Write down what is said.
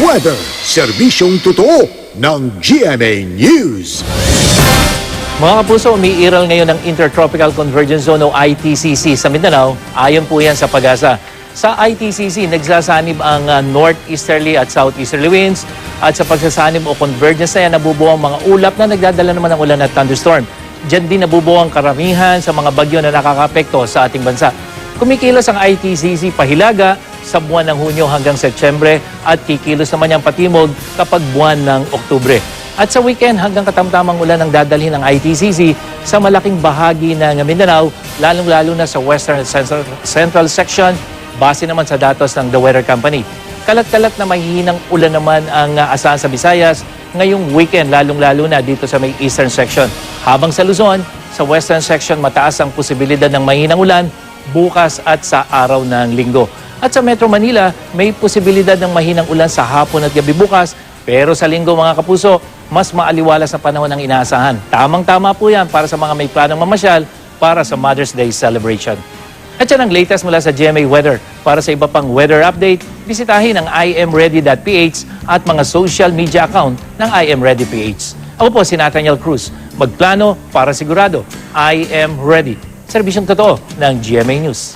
Weather, serbisyong totoo ng GMA News. Mga kapuso, umiiral ngayon ng Intertropical Convergence Zone o ITCZ sa Mindanao. Ayon po yan sa Pag-asa. Sa ITCZ, nagsasanib ang northeasterly at southeasterly winds at sa pagsasanib o convergence na yan, nabubuo ang mga ulap na nagdadala naman ng ulan at thunderstorm. Diyan din nabubuo ang karamihan sa mga bagyo na nakakapekto sa ating bansa. Kumikilos ang ITCZ pahilaga sa buwan ng Hunyo hanggang Setyembre at kikilos naman niyang patimog kapag buwan ng Oktubre. At sa weekend hanggang katamtamang ulan ang dadalhin ng ITCZ sa malaking bahagi ng Mindanao, lalong-lalo na sa western at central section, base naman sa datos ng The Weather Company. Kalat-kalat na mahihinang ulan naman ang asahan sa Visayas ngayong weekend, lalong-lalo na dito sa may eastern section. Habang sa Luzon, sa western section, mataas ang posibilidad ng mahihinang ulan bukas at sa araw ng linggo. At sa Metro Manila, may posibilidad ng mahinang ulan sa hapon at gabi bukas, pero sa linggo mga kapuso, mas maaliwalas na panahon ang inaasahan. Tamang-tama po yan para sa mga may planong mamasyal para sa Mother's Day celebration. At yan ang latest mula sa GMA Weather. Para sa iba pang weather update, bisitahin ang imready.ph at mga social media account ng imready.ph. Ako po si Nathaniel Cruz. Magplano para sigurado. I am ready. Serbisyong totoo ng GMA News.